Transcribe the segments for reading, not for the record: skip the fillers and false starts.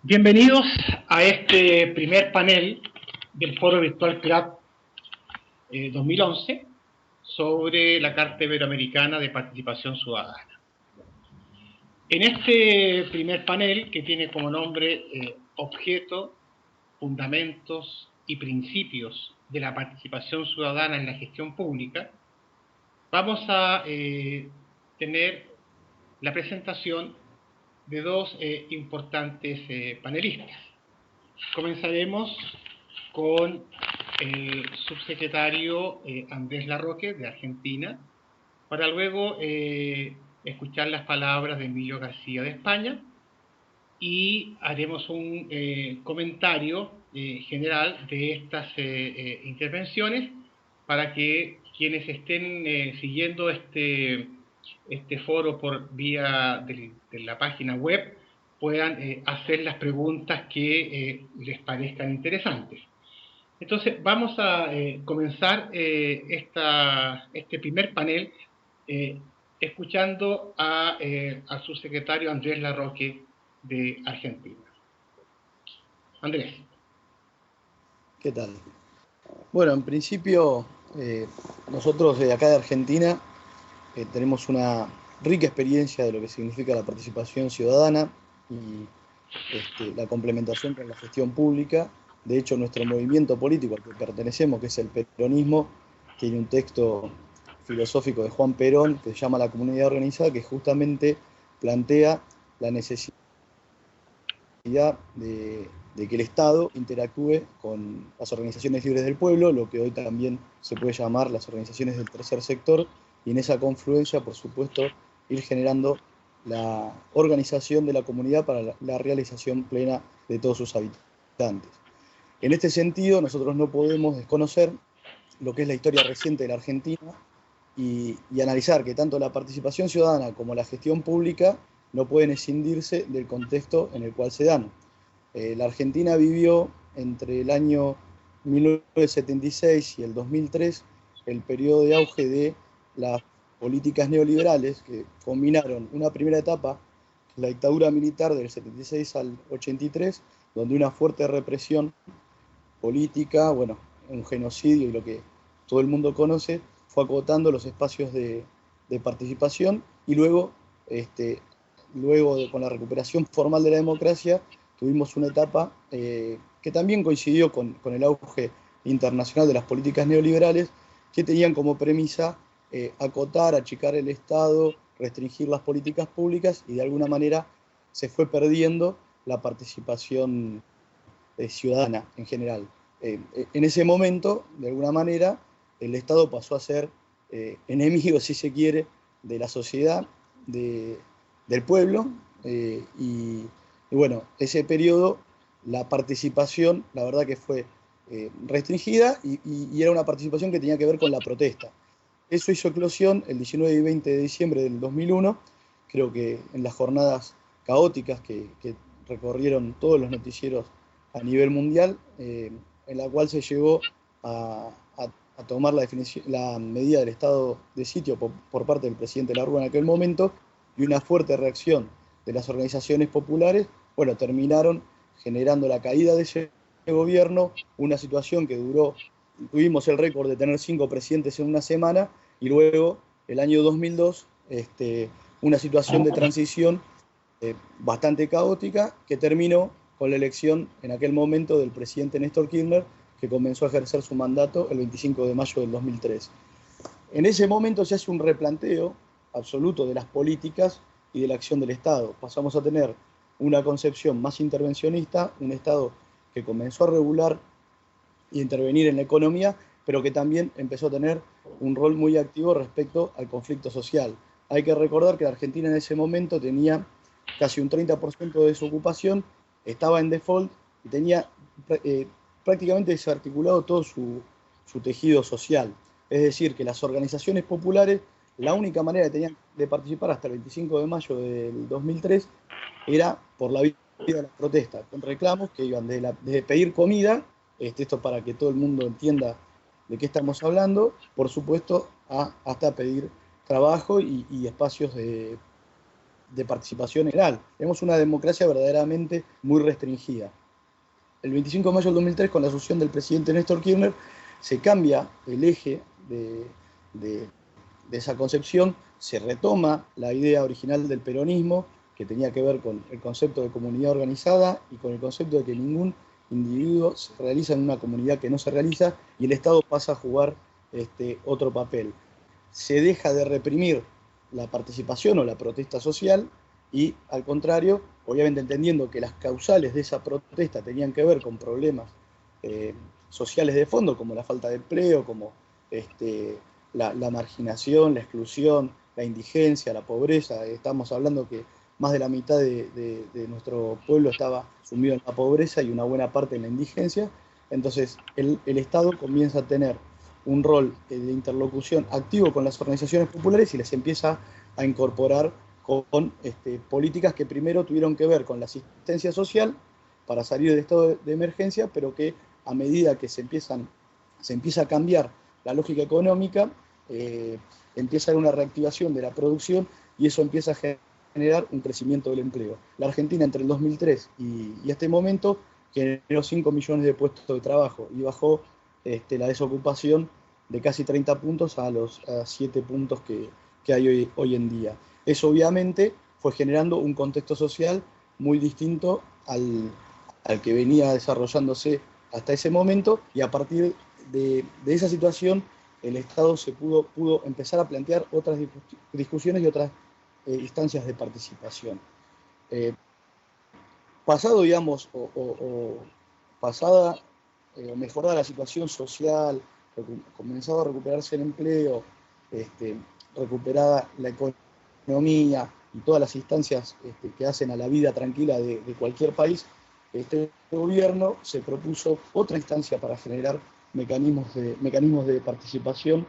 Bienvenidos a este primer panel del Foro Virtual CLAP 2011 sobre la Carta Iberoamericana de Participación Ciudadana. En este primer panel, que tiene como nombre Objeto, Fundamentos y Principios de la Participación Ciudadana en la Gestión Pública, vamos a tener la presentación de dos importantes panelistas. Comenzaremos con el subsecretario Andrés Larroque, de Argentina, para luego escuchar las palabras de Emilio García, de España, y haremos un comentario general de estas intervenciones para que quienes estén siguiendo este foro por vía de la página web puedan hacer las preguntas que les parezcan interesantes. Entonces, vamos a comenzar este primer panel escuchando al subsecretario Andrés Larroque, de Argentina. Andrés. ¿Qué tal? Bueno, en principio, nosotros de acá de Argentina tenemos una rica experiencia de lo que significa la participación ciudadana y la complementación con la gestión pública. De hecho, nuestro movimiento político al que pertenecemos, que es el peronismo, tiene un texto filosófico de Juan Perón que se llama La Comunidad Organizada, que justamente plantea la necesidad de que el Estado interactúe con las organizaciones libres del pueblo, lo que hoy también se puede llamar las organizaciones del tercer sector, y en esa confluencia, por supuesto, ir generando la organización de la comunidad para la realización plena de todos sus habitantes. En este sentido, nosotros no podemos desconocer lo que es la historia reciente de la Argentina y analizar que tanto la participación ciudadana como la gestión pública no pueden escindirse del contexto en el cual se dan. La Argentina vivió entre el año 1976 y el 2003 el periodo de auge de las políticas neoliberales que combinaron una primera etapa, la dictadura militar del 76 al 83, donde una fuerte represión política, bueno, un genocidio y lo que todo el mundo conoce, fue acotando los espacios de participación, y luego con la recuperación formal de la democracia, tuvimos una etapa que también coincidió con el auge internacional de las políticas neoliberales, que tenían como premisa acotar, achicar el Estado, restringir las políticas públicas, y de alguna manera se fue perdiendo la participación ciudadana en general. En ese momento, de alguna manera, el Estado pasó a ser enemigo, si se quiere, de la sociedad, del pueblo, y bueno, ese periodo, la participación, la verdad que fue restringida, y era una participación que tenía que ver con la protesta. Eso hizo eclosión el 19 y 20 de diciembre del 2001, creo que en las jornadas caóticas que recorrieron todos los noticieros a nivel mundial, en la cual se llegó a tomar la medida del estado de sitio por parte del presidente Larrúa en aquel momento, y una fuerte reacción de las organizaciones populares, bueno, terminaron generando la caída de ese gobierno, una situación que duró, tuvimos el récord de tener 5 presidentes en una semana, y luego, el año 2002, una situación de transición bastante caótica, que terminó con la elección en aquel momento del presidente Néstor Kirchner, que comenzó a ejercer su mandato el 25 de mayo del 2003. En ese momento se hace un replanteo absoluto de las políticas y de la acción del Estado. Pasamos a tener una concepción más intervencionista, un Estado que comenzó a regular y intervenir en la economía, pero que también empezó a tener un rol muy activo respecto al conflicto social. Hay que recordar que la Argentina en ese momento tenía casi un 30% de desocupación, estaba en default y tenía prácticamente desarticulado todo su tejido social. Es decir, que las organizaciones populares, la única manera que tenían de participar hasta el 25 de mayo del 2003 era por la vía de las protestas, con reclamos que iban desde pedir comida, esto para que todo el mundo entienda de qué estamos hablando, por supuesto, hasta pedir trabajo y espacios de participación general. Tenemos una democracia verdaderamente muy restringida. El 25 de mayo del 2003, con la asunción del presidente Néstor Kirchner, se cambia el eje de esa concepción, se retoma la idea original del peronismo, que tenía que ver con el concepto de comunidad organizada y con el concepto de que ningún individuo se realiza en una comunidad que no se realiza, y el Estado pasa a jugar otro papel. Se deja de reprimir la participación o la protesta social y, al contrario, obviamente entendiendo que las causales de esa protesta tenían que ver con problemas sociales de fondo, como la falta de empleo, como la marginación, la exclusión, la indigencia, la pobreza. Estamos hablando que más de la mitad de nuestro pueblo estaba sumido en la pobreza y una buena parte en la indigencia. Entonces el Estado comienza a tener un rol de interlocución activo con las organizaciones populares y les empieza a incorporar con políticas que primero tuvieron que ver con la asistencia social para salir del estado de emergencia, pero que a medida que se empieza a cambiar la lógica económica, empieza a haber una reactivación de la producción y eso empieza a generar un crecimiento del empleo. La Argentina entre el 2003 y este momento generó 5 millones de puestos de trabajo y bajó la desocupación de casi 30 puntos a los 7 puntos que hay hoy en día. Eso obviamente fue generando un contexto social muy distinto al que venía desarrollándose hasta ese momento, y a partir de esa situación el Estado se pudo empezar a plantear otras discusiones y otras instancias de participación. Pasado, digamos, pasada o mejorada la situación social, comenzado a recuperarse el empleo, recuperada la economía y todas las instancias que hacen a la vida tranquila de cualquier país, este gobierno se propuso otra instancia para generar mecanismos de participación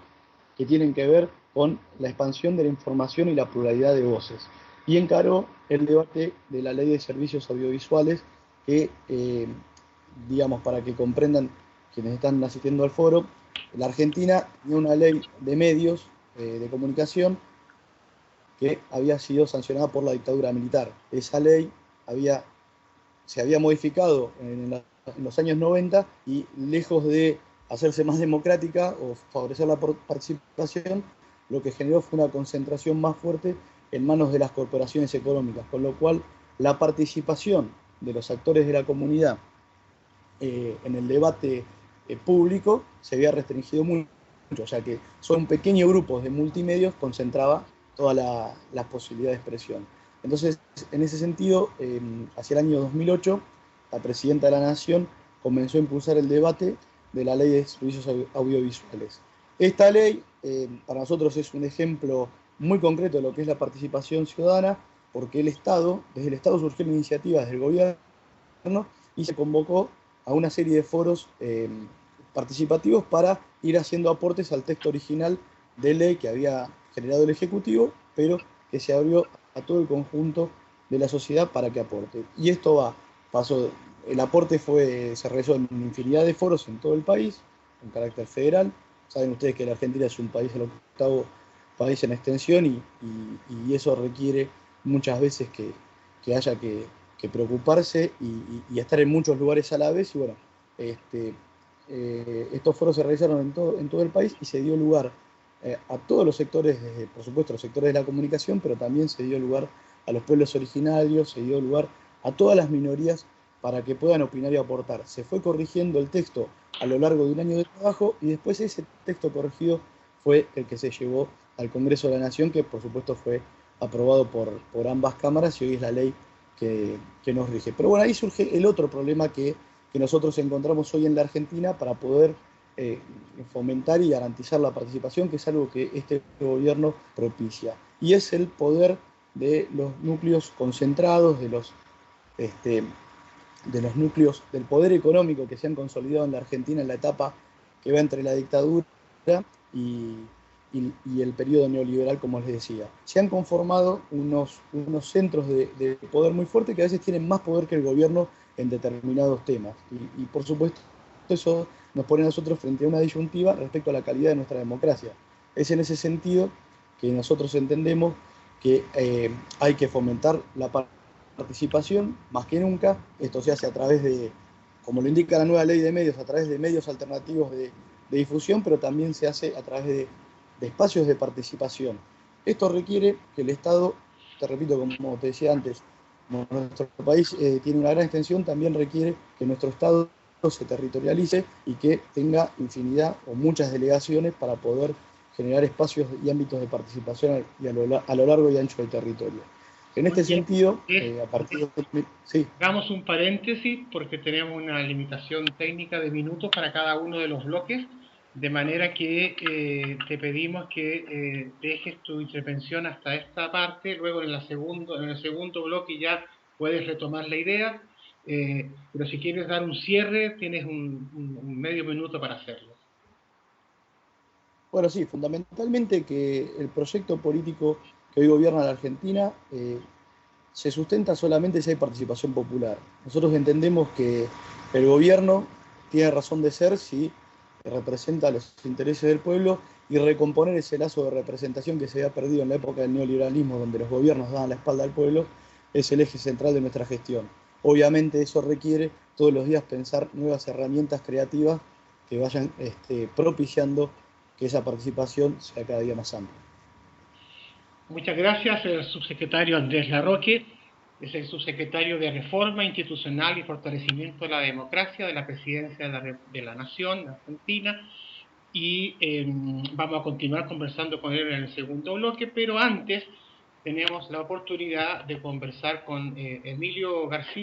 que tienen que ver con la expansión de la información y la pluralidad de voces. Y encaró el debate de la ley de servicios audiovisuales que, digamos, para que comprendan quienes están asistiendo al foro, la Argentina tenía una ley de medios de comunicación que había sido sancionada por la dictadura militar. Esa ley se había modificado en los años 90 y, lejos de hacerse más democrática o favorecer la participación, lo que generó fue una concentración más fuerte en manos de las corporaciones económicas, con lo cual la participación de los actores de la comunidad en el debate público se había restringido mucho, o sea que solo un pequeño grupo de multimedios concentraba toda la posibilidad de expresión. Entonces, en ese sentido, hacia el año 2008, la presidenta de la Nación comenzó a impulsar el debate de la ley de servicios audiovisuales. Esta ley para nosotros es un ejemplo muy concreto de lo que es la participación ciudadana, porque desde el Estado surgió la iniciativa desde el gobierno y se convocó a una serie de foros participativos para ir haciendo aportes al texto original de ley que había generado el Ejecutivo, pero que se abrió a todo el conjunto de la sociedad para que aporte. Y esto el aporte se realizó en infinidad de foros en todo el país, con carácter federal. Saben ustedes que la Argentina es un país, el octavo país en extensión, y eso requiere muchas veces que haya que preocuparse y estar en muchos lugares a la vez. Y bueno, estos foros se realizaron en todo el país y se dio lugar a todos los sectores, por supuesto los sectores de la comunicación, pero también se dio lugar a los pueblos originarios, se dio lugar a todas las minorías para que puedan opinar y aportar. Se fue corrigiendo el texto a lo largo de un año de trabajo y después ese texto corregido fue el que se llevó al Congreso de la Nación, que por supuesto fue aprobado por ambas cámaras y hoy es la ley que nos rige. Pero bueno, ahí surge el otro problema que nosotros encontramos hoy en la Argentina para poder fomentar y garantizar la participación, que es algo que este gobierno propicia, y es el poder de los núcleos concentrados, de los núcleos del poder económico que se han consolidado en la Argentina en la etapa que va entre la dictadura y el periodo neoliberal, como les decía. Se han conformado unos centros de poder muy fuertes que a veces tienen más poder que el gobierno en determinados temas. Y por supuesto, eso nos pone a nosotros frente a una disyuntiva respecto a la calidad de nuestra democracia. Es en ese sentido que nosotros entendemos que hay que fomentar la participación más que nunca. Esto se hace a través de, como lo indica la nueva ley de medios, a través de medios alternativos de difusión, pero también se hace a través de espacios de participación. Esto requiere que el Estado, te repito, como te decía antes, como nuestro país tiene una gran extensión, también requiere que nuestro Estado se territorialice y que tenga infinidad o muchas delegaciones para poder generar espacios y ámbitos de participación a lo largo y ancho del territorio. En este sentido, a partir de... Sí. Hagamos un paréntesis porque tenemos una limitación técnica de minutos para cada uno de los bloques, de manera que te pedimos que dejes tu intervención hasta esta parte, luego en el segundo bloque ya puedes retomar la idea, pero si quieres dar un cierre tienes un medio minuto para hacerlo. Bueno, sí, fundamentalmente que el proyecto político que hoy gobierna la Argentina se sustenta solamente si hay participación popular. Nosotros entendemos que el gobierno tiene razón de ser si representa los intereses del pueblo y recomponer ese lazo de representación que se había perdido en la época del neoliberalismo, donde los gobiernos daban la espalda al pueblo, es el eje central de nuestra gestión. Obviamente eso requiere todos los días pensar nuevas herramientas creativas que vayan propiciando que esa participación sea cada día más amplia. Muchas gracias, el subsecretario Andrés Larroque, es el subsecretario de Reforma Institucional y Fortalecimiento de la Democracia de la Presidencia de la Nación Argentina, y vamos a continuar conversando con él en el segundo bloque, pero antes tenemos la oportunidad de conversar con Emilio García.